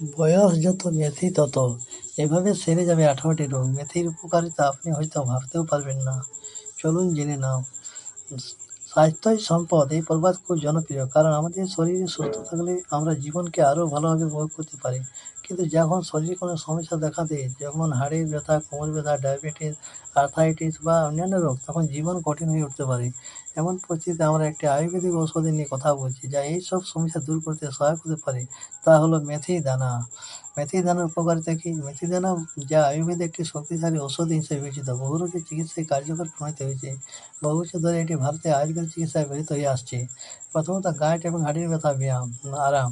বয়স যত মেথি তত, এভাবে সেরে যাবে 18টি রোগ। মেথির উপকারিতা আপনি হয়তো ভাবতেও পারবেন না। চলুন জেনে নাও। স্বাস্থ্যই সম্পদ এই প্রবাদ খুব জনপ্রিয়, কারণ আমাদের শরীরে সুস্থ থাকলে আমরা জীবনকে আরও ভালোভাবে উপভোগ করতে পারি। কিন্তু যখন শরীরে কোনো সমস্যা দেখা দেয়, যেমন হাড়ের ব্যথা, কোমর ব্যথা, ডায়াবেটিস, আর্থাইটিস বা অন্যান্য রোগ, তখন জীবন কঠিন হয়ে উঠতে পারে। এমন পরিস্থিতিতে আমরা একটি আয়ুর্বেদিক ঔষধি নিয়ে কথা বলছি, যা এইসব সমস্যা দূর করতে সহায়ক হতে পারে। তা হলো মেথি দানা। মেথি দানার উপকারিতা কি? মেথি দানা, যা আয়ুর্বেদে একটি শক্তিশালী ঔষধি হিসেবে বিবেচিত, বহু রোগের চিকিৎসায় কার্যকর প্রমাণিত হয়েছে। বহু বছর ধরে এটি ভারতে আয়ুর্বেদ চিকিৎসায় ব্যবহৃত হয়ে আসছে। প্রথমত, গাঁট এবং হাঁটুর ব্যথা ব্যায়াম আরাম।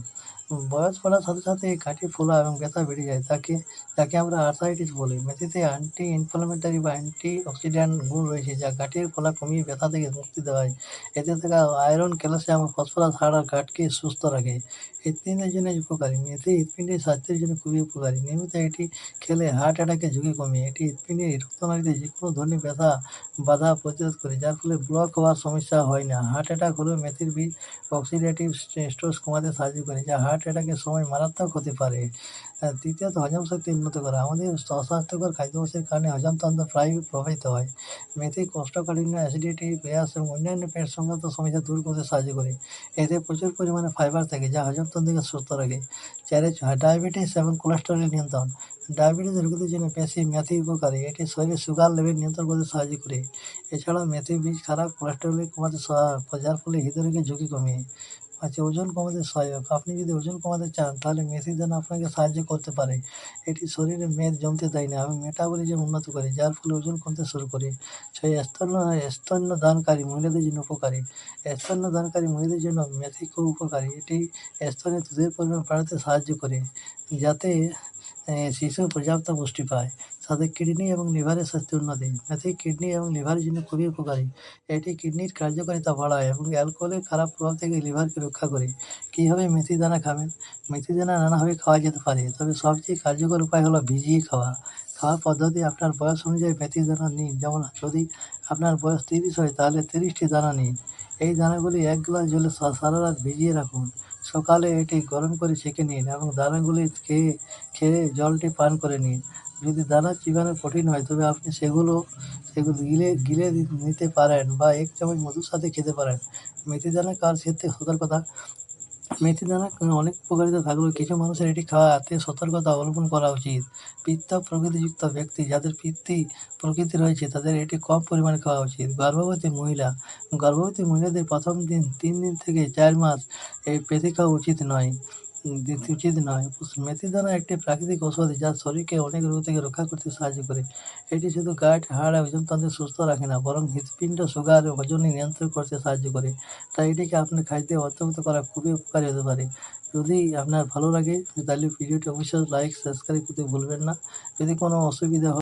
বয়স বাড়ার সাথে সাথে গাঁটে ফোলা এবং ব্যথা বেড়ে যায়, যাকে আমরা আর্থ্রাইটিস বলি। মেথিতে অ্যান্টি ইনফ্লামেটরি বা অ্যান্টি অক্সিডেন্ট গুণ রয়েছে, যা গাঁটের ফোলা কমিয়ে ব্যথা থেকে মুক্তি দেয়। এতে থাকা আয়রন, ক্যালসিয়াম ও ফসফরাস হাড় আর গাঁটকে সুস্থ রাখে। হৃৎপিণ্ডের জন্য উপকারী। মেথি হৃৎপিণ্ডের স্বাস্থ্যের জন্য খুবই উপকারী। নিয়মিত এটি খেলে হার্ট অ্যাটাকের ঝুঁকি কমে। এটি হৃৎপিণ্ডের রক্তনালীতে যেকোনো ধরনের ব্যথা বাধা প্রতিরোধ করে, যার ফলে ব্লক হওয়ার সমস্যা হয় না। হার্ট অ্যাটাক হলেও মেথির বীজ অক্সিডেটিভ স্ট্রেস কমাতে সাহায্য করে, যা হার্ট অ্যাটাকের সময় মারাত্মক হতে পারে। তৃতীয়ত, হজম শক্তি উন্নত করা। আমাদের অস্বাস্থ্যকর খাদ্যাভ্যাসের কারণে হজমতন্ত্র প্রায় প্রভাবিত হয়। মেথি কোষ্ঠকাঠিন্য, অ্যাসিডিটি, গ্যাস এবং অন্যান্য পেট সংক্রান্ত সমস্যা দূর করতে সাহায্য করে। এতে প্রচুর পরিমাণে ফাইবার থাকে, যা হজমতন্ত্রকে সুস্থ রাখে। ডায়াবেটিস এবং কোলেস্টেরল নিয়ন্ত্রণ। ডায়াবেটিস রোগীদের জন্য মেথি উপকারী। এটি শরীরে সুগার লেভেল নিয়ন্ত্রণ করতে সাহায্য করে। এছাড়াও মেথি বীজ খারাপ কোলেস্টেরল কমাতে সহায়ক, যার ফলে হৃদরোগের ঝুঁকি কমে। আচ্ছা, ওজন কমাতে সহায়ক। আপনি যদি ওজন কমাতে চান, তাহলে মেথি দানা আপনাকে সাহায্য করতে পারে। এটি শরীরে মেদ জমতে দেয় না এবং মেটাবলিজম উন্নত করে, যার ফলে ওজন কমতে শুরু করে। স্তন্যদানকারী মহিলাদের জন্য উপকারী। স্তন্যদানকারী মহিলাদের জন্য মেথি খুব উপকারী। এটি স্তনে দুধের পরিমাণ বাড়াতে সাহায্য করে, যাতে শিশু পর্যাপ্ত পুষ্টি পায়। সাথে কিডনি এবং লিভারের স্বাস্থ্য উন্নতি। মেথি কিডনি এবং লিভারের জন্য খুবই উপকারী। এটি কিডনির কার্যকারিতা বাড়ায় এবং অ্যালকোহলের খারাপ প্রভাব থেকে লিভারকে রক্ষা করে। কীভাবে মেথি দানা খাবেন? মেথি দানা নানাভাবে খাওয়া যেতে পারে, তবে সবচেয়ে কার্যকর উপায় হলো ভিজিয়ে খাওয়া। খাওয়ার পদ্ধতি: আপনার বয়স অনুযায়ী মেথি দানা নিন। যেমন যদি আপনার বয়স 30 হয়, তাহলে 30টি দানা নিন। এই দানাগুলি 1 গ্লাস জলে সারা রাত ভিজিয়ে রাখুন। সকালে এটি গরম করে ছেঁকে নিন এবং দানাগুলি খেয়ে জলটি পান করে নিন। যদি দানা চিবানো কঠিন হয়, তবে আপনি সেগুলো গিলে নিতে পারেন বা 1 চামচ মধুর সাথে খেতে পারেন। মেথি দানা খাওয়ার ক্ষেত্রে সতর্কতা: মেথি দানা অনেক উপকারিতা থাকলেও কিছু মানুষের এটি খাওয়াতে সতর্কতা অবলম্বন করা উচিত। পিত্ত প্রকৃতিযুক্ত ব্যক্তি, যাদের পিত্তি প্রকৃতি রয়েছে, তাদের এটি কম পরিমাণে খাওয়া উচিত। গর্ভবতী মহিলাদের প্রথম 3 দিন থেকে 4 মাস এই মেথি খাওয়া উচিত নয়। মেথি দানা একটি প্রাকৃতিক ঔষধ, যা শরীরকে অনেক রোগ থেকে রক্ষা করতে সাহায্য করে। এটি শুধু গাঁট, হাড় আর হজমতন্ত্র সুস্থ রাখে না, বরং হৃৎপিণ্ড, সুগার ও ওজন নিয়ন্ত্রণ করতে সাহায্য করে। তাই এটিকে আপনার খাদ্যে অন্তর্ভুক্ত করা খুবই উপকারী হতে পারে। যদি আপনার ভালো লাগে, তাহলে ভিডিওটি অবশ্যই লাইক, সাবস্ক্রাইব করতে ভুলবেন না। যদি কোনো অসুবিধা হয়